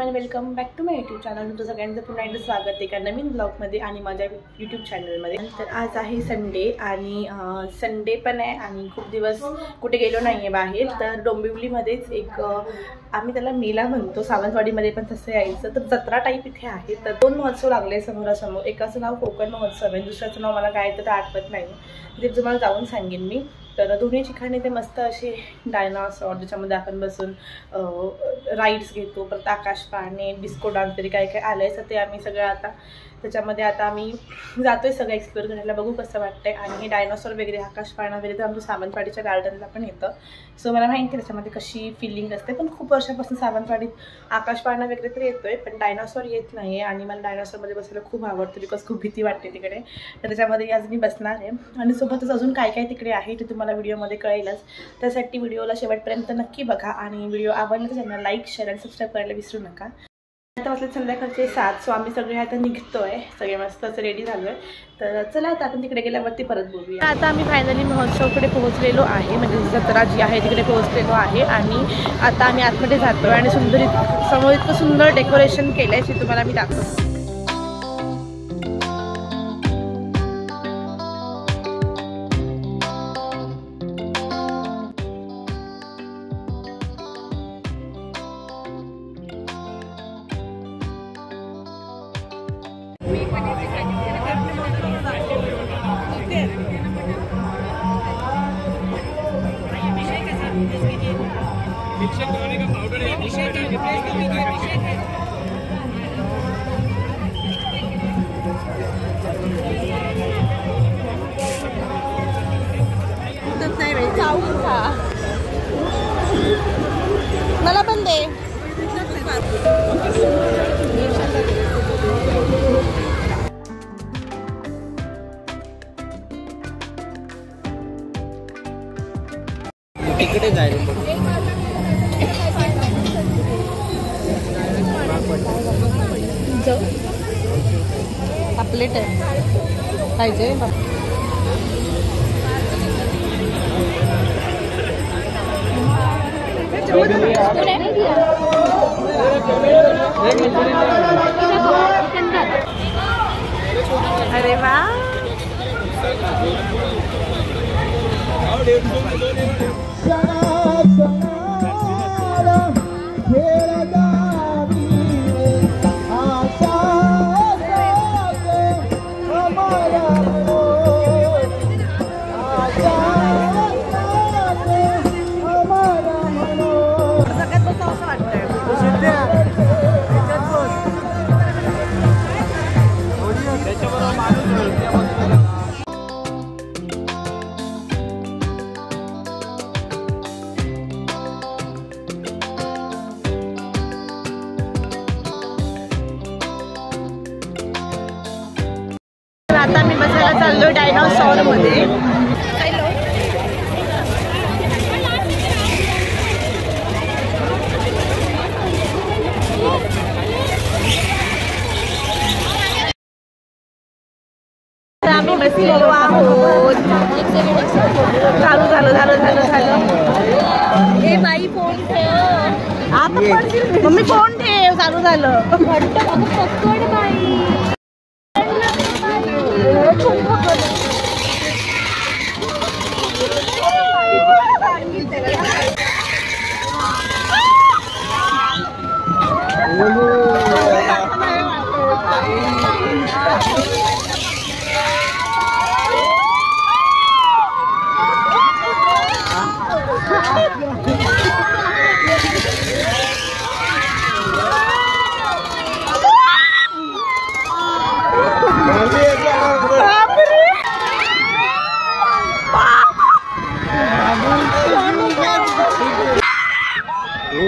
End welcome back to my YouTube channel. तुमचं सगळ्यांचं पुन्हा एकदा स्वागत आहे एका नवीन ब्लॉगमध्ये आणि माझ्या यूट्यूब चॅनलमध्ये। तर आज आहे संडे आणि संडे पण आहे आणि खूप दिवस कुठे गेलो नाही आहे बाहेर। तर डोंबिवलीमध्येच एक आम्ही त्याला मेला म्हणतो, सावंतवाडीमध्ये पण तसं यायचं। तर जत्रा टाईप इथे आहे। तर दोन महोत्सव लागले समोरासमोर, एकाचं नाव कोकण महोत्सव आहे, दुसऱ्याचं नाव मला काय तर आठवत नाही, ते तुम्हाला जाऊन सांगेन मी। तर दोन्ही ठिकाणी ते मस्त असे डायनासॉर ज्याच्यामध्ये आपण बसून राईड्स घेतो, परत आकाश पाळणे, डिस्को डान्स तरी काय काय आलं आहे, तर ते आम्ही सगळं आता त्याच्यामध्ये आता आम्ही जातो आहे सगळं एक्सप्लोअर करायला, बघू कसं वाटतं आहे। आणि हे डायनासॉर वगैरे आकाश पाळणा वगैरे तर आमच्या सावंतवाडीच्या गार्डनला पण येतं, सो मला माहिती आहे त्याच्यामध्ये कशी फिलिंग असते। पण खूप वर्षापासून सावंतवाडीत आकाश पाळणा वगैरे तर येतो आहे, पण डायनासॉर येत नाही आहे आणि मला डायनासॉरमध्ये बसायला खूप आवडतं, बिकॉज खूप भीती वाटते तिकडे। तर त्याच्यामध्ये आज मी बसणार आहे आणि सोबतच अजून काय काय तिकडे आहे ते तुम्हाला व्हिडिओमध्ये कळेलच। त्यासाठी व्हिडिओला शेवटपर्यंत नक्की बघा आणि व्हिडिओ आवडला तर चॅनल लाईक, शेअर आणि सबस्क्राईब करायला विसरू नका। आता वाजले संध्याकाळचे 7, सो आम्ही सगळे आता निघतोय, सगळे मस्त असं रेडी झालो आहे। तर चला आता आपण तिकडे गेल्यावरती परत बोलूया। आता आम्ही फायनली महोत्सवकडे पोहोचलेलो आहे, म्हणजे जत्रा जी आहे तिकडे पोहोचलेलो आहे आणि आता आम्ही आतमध्ये जातो आणि सुंदर समोर इतकं सुंदर डेकोरेशन केलं आहे, ते तुम्हाला मी दाखवतो। मला पण दे। तिकडे जायला प्लेट आहे पाहिजे। अरे वा, आता मी बसायला चाललो डायनासॉर मध्ये। आम्ही बसलेलो आहोत, चालू झालं। ए बाई फोन ठेव, आता मम्मी फोन ठेव, चालू झालं। पकड बाई,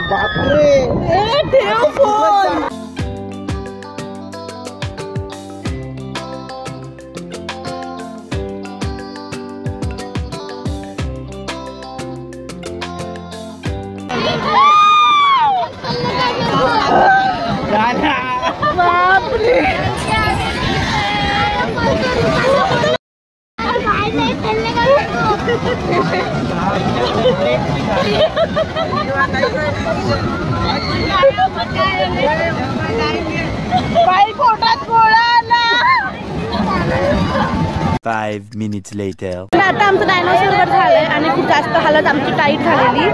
बापरे, ठेव फोन। बापरे, बाई पोटात गोळा आला. 5 minutes later. आता आमचं डायनोसॉर झालंय आणि खूप जास्त हालत आमची टाईट झालेली.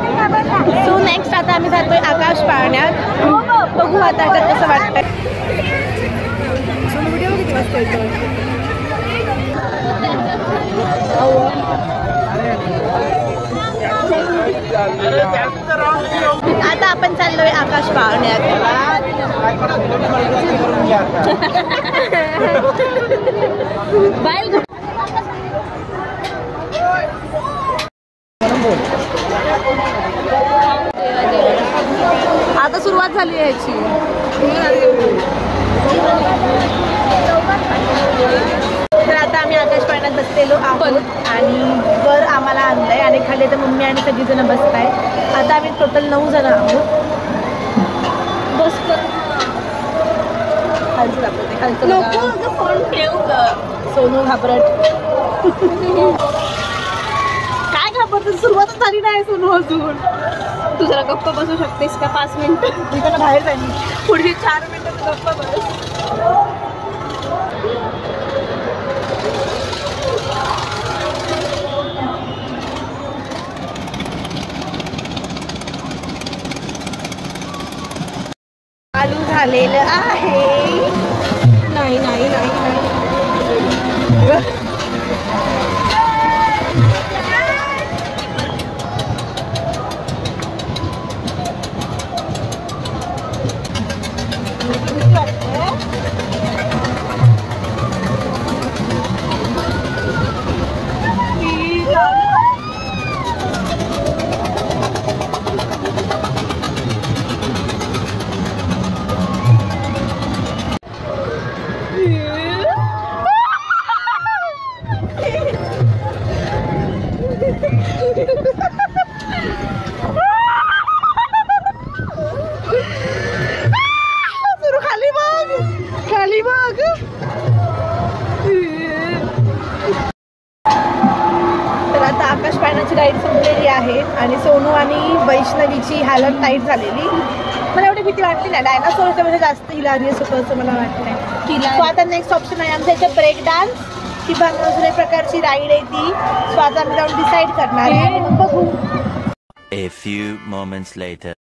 सो नेक्स्ट आता आम्ही जातोय आकाश पाळण्यात. बघू आता ह्याच्यात कसं वाटतंय. व्हिडिओ किती वाजता येतो. आता आपण चाललोय आकाश पाळण्यात. आता सुरुवात झाली आहे याची. तर आता आम्ही आकाश पाळण्यात बसलेलो आहोत आणि वर आम्हाला आणलंय आणि खाली तर मम्मी आणि सगळी जण बसताय. आता आम्ही टोटल 9 जण आहोत. सोनू घाबरट. काय घाबरत, सुरुवातच झाली नाही सोनू अजून. तू जरा गप्प बसू शकतेस का 5 मिनिटं. मी त्याला बाहेर जाईन पुढची 4 मिनिटं गप्प बस. चालू झालेलं आहे. नाही नाही नाही नाही. तर आता आकाश पाळण्याची राईड संपलेली आहे आणि सोनू आणि वैष्णवीची हालत टाईट झालेली. मला एवढी भीती वाटली नाही. डायनासोरच्या म्हणजे जास्त हिलारियस होतं असं मला वाटलं. सो आता नेक्स्ट ऑप्शन आहे आमच्या इथे ब्रेक डान्स किंवा दुसऱ्या प्रकारची राईड आहे ती. सो आता आम्ही जाऊन डिसाईड करणार आहे आणि मग बघू. A few moments later.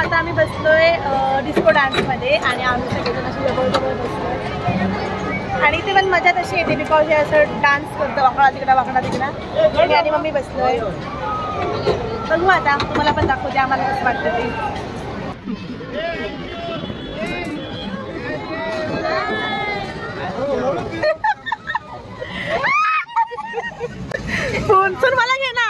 आता आम्ही बसलोय डिस्को डान्समध्ये आणि आम्ही सगळेजण अशी जवळ बसलोय आणि इथे पण मजा तशी येते बिकॉज हे असं डान्स करतं वाकडा तिकडा. मी आणि मम्मी बसलोय. बघू आता तुम्हाला पण दाखवते आम्हाला कसं वाटतं ते. फोन मला घे ना.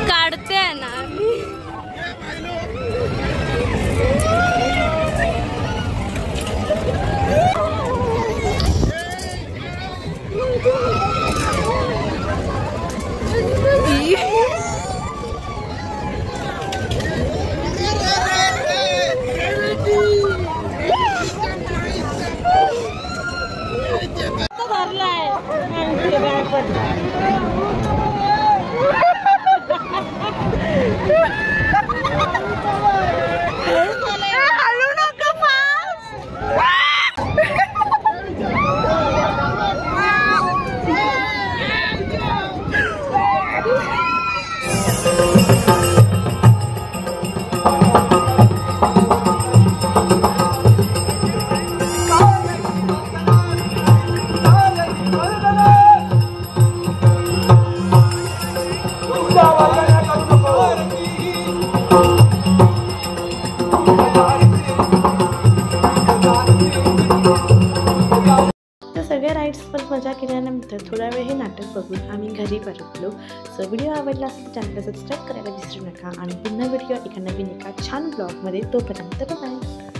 काढते ना नंतर थोडा वेळ हे नाटक बघून आम्ही घरी परतलो. सो व्हिडिओ आवडला असेल तर चॅनलला सबस्क्राईब करायला विसरू नका आणि पुन्हा व्हिडिओ एका नवीन एका छान ब्लॉगमध्ये. तोपर्यंत बाय.